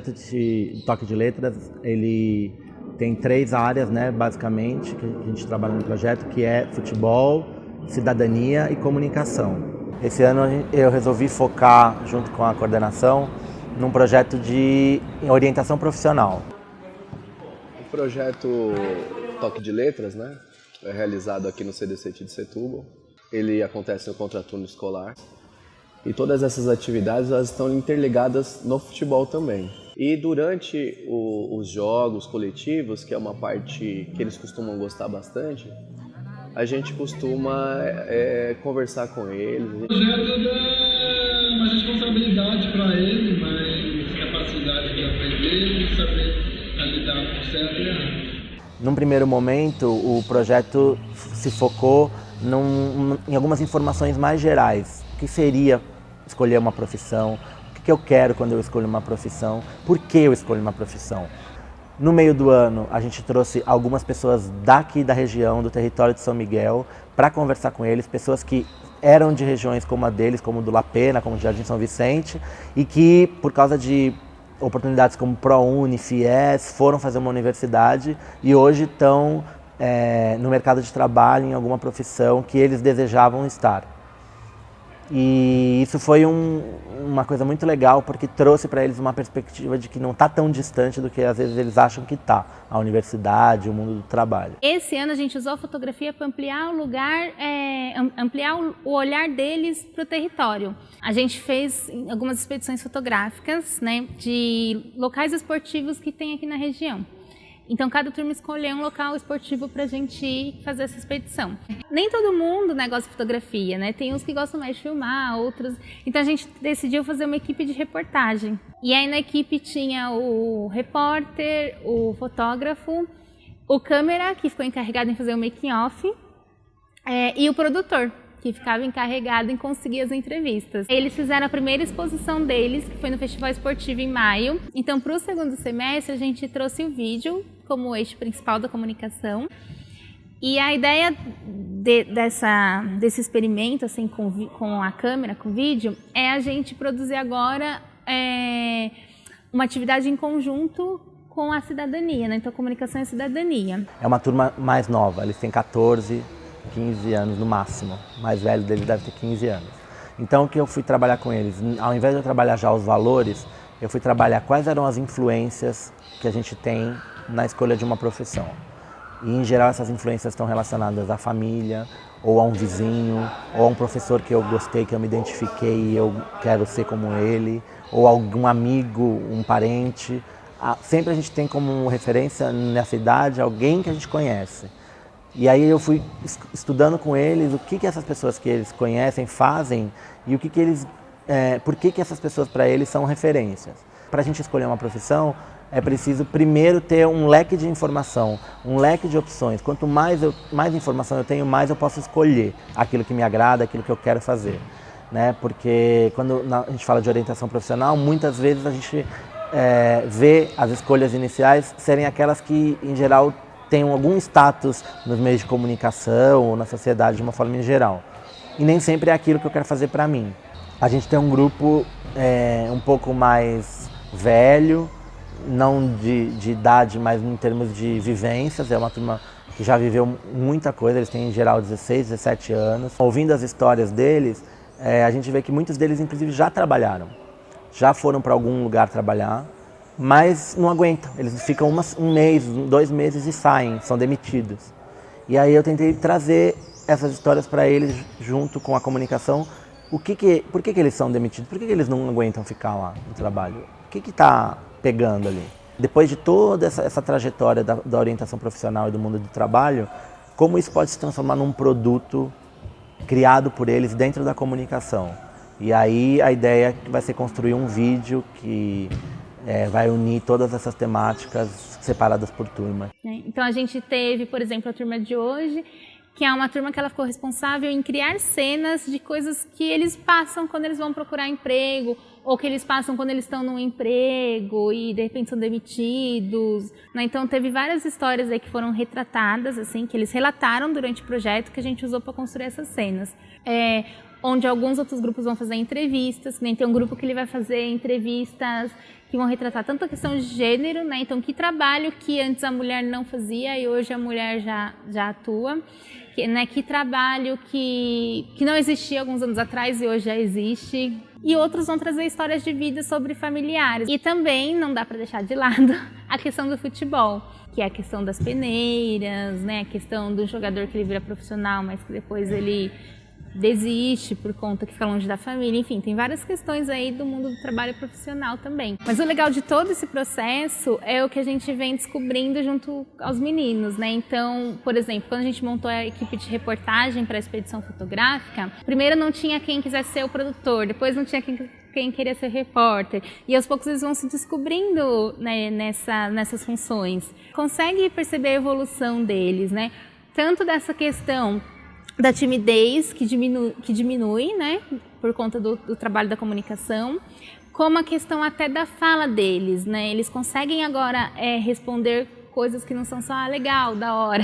projeto de Toque de Letras, ele tem 3 áreas, né, basicamente, que a gente trabalha no projeto, que é futebol, cidadania e comunicação. Esse ano eu resolvi focar, junto com a coordenação, num projeto de orientação profissional. O projeto Toque de Letras, né, é realizado aqui no CDCT de Setúbal. Ele acontece no contraturno escolar. E todas essas atividades elas estão interligadas no futebol também. E durante os jogos coletivos, que é uma parte que eles costumam gostar bastante, a gente costuma conversar com eles. O projeto dá mais responsabilidade para ele, mais capacidade de aprender e saber lidar com o certo e errado. Num primeiro momento, o projeto se focou em algumas informações mais gerais. O que seria escolher uma profissão? O que eu quero quando eu escolho uma profissão? Por que eu escolho uma profissão? No meio do ano, a gente trouxe algumas pessoas daqui da região, do território de São Miguel, para conversar com eles, pessoas que eram de regiões como a deles, como do La Pena, como o Jardim São Vicente, e que, por causa de oportunidades como ProUni, FIES, foram fazer uma universidade e hoje estão no mercado de trabalho em alguma profissão que eles desejavam estar. E isso foi uma coisa muito legal, porque trouxe para eles uma perspectiva de que não está tão distante do que às vezes eles acham que está, a universidade, o mundo do trabalho. Esse ano a gente usou a fotografia para ampliar o lugar, ampliar o olhar deles para o território. A gente fez algumas expedições fotográficas, né, de locais esportivos que tem aqui na região. Então, cada turma escolheu um local esportivo para a gente fazer essa expedição. Nem todo mundo, né, gosta de fotografia, né? Tem uns que gostam mais de filmar, outros... Então, a gente decidiu fazer uma equipe de reportagem. E aí, na equipe tinha o repórter, o fotógrafo, o câmera, que ficou encarregado em fazer o making-off, e o produtor, que ficava encarregado em conseguir as entrevistas. Eles fizeram a primeira exposição deles, que foi no Festival Esportivo em maio. Então, para o segundo semestre, a gente trouxe o vídeo como o eixo principal da comunicação. E a ideia desse experimento, assim, com a câmera, com o vídeo, é a gente produzir agora uma atividade em conjunto com a cidadania, né? Então, comunicação e cidadania. É uma turma mais nova, eles têm 14, 15 anos no máximo. O mais velho deles deve ter 15 anos. Então, o que eu fui trabalhar com eles? Ao invés de eu trabalhar já os valores, eu fui trabalhar quais eram as influências que a gente tem na escolha de uma profissão. E, em geral, essas influências estão relacionadas à família, ou a um vizinho, ou a um professor que eu gostei, que eu me identifiquei e eu quero ser como ele, ou algum amigo, um parente. Sempre a gente tem como referência nessa idade alguém que a gente conhece. E aí eu fui estudando com eles o que essas pessoas que eles conhecem fazem e por que essas pessoas para eles são referências. Para a gente escolher uma profissão, é preciso primeiro ter um leque de informação, um leque de opções. Quanto mais informação eu tenho, mais eu posso escolher aquilo que me agrada, aquilo que eu quero fazer. Né? Porque quando a gente fala de orientação profissional, muitas vezes a gente vê as escolhas iniciais serem aquelas que, em geral, tenham algum status nos meios de comunicação ou na sociedade de uma forma em geral. E nem sempre é aquilo que eu quero fazer para mim. A gente tem um grupo um pouco mais velho, não de idade, mas em termos de vivências. É uma turma que já viveu muita coisa, eles têm em geral 16, 17 anos. Ouvindo as histórias deles, a gente vê que muitos deles inclusive já trabalharam, já foram para algum lugar trabalhar, mas não aguentam. Eles ficam um mês, 2 meses e saem, são demitidos. E aí eu tentei trazer essas histórias para eles junto com a comunicação. Por que eles são demitidos? Por que eles não aguentam ficar lá no trabalho? O que está pegando ali? Depois de toda essa trajetória da orientação profissional e do mundo do trabalho, como isso pode se transformar num produto criado por eles dentro da comunicação? E aí a ideia vai ser construir um vídeo que vai unir todas essas temáticas separadas por turma. Então a gente teve, por exemplo, a turma de hoje, que é uma turma que ela ficou responsável em criar cenas de coisas que eles passam quando eles vão procurar emprego, ou que eles passam quando eles estão num emprego e de repente são demitidos. Né? Então teve várias histórias aí que foram retratadas, assim, que eles relataram durante o projeto, que a gente usou para construir essas cenas. onde alguns outros grupos vão fazer entrevistas, nem tem um grupo que ele vai fazer entrevistas que vão retratar tanto a questão de gênero, né? Então, que trabalho que antes a mulher não fazia e hoje a mulher já atua, que trabalho que não existia alguns anos atrás e hoje já existe. E outros vão trazer histórias de vida sobre familiares. E também não dá para deixar de lado a questão do futebol, que é a questão das peneiras, né? A questão do jogador que ele vira profissional, mas que depois ele desiste por conta que fica longe da família. Enfim, tem várias questões aí do mundo do trabalho profissional também. Mas o legal de todo esse processo é o que a gente vem descobrindo junto aos meninos, né? Então, por exemplo, quando a gente montou a equipe de reportagem para a expedição fotográfica, primeiro não tinha quem quisesse ser o produtor, depois não tinha quem queria ser repórter. E aos poucos eles vão se descobrindo, né, nessas funções. Consegue perceber a evolução deles, né? Tanto dessa questão da timidez, que diminui, né, por conta do trabalho da comunicação, como a questão até da fala deles, né? Eles conseguem agora responder coisas que não são só legal, da hora.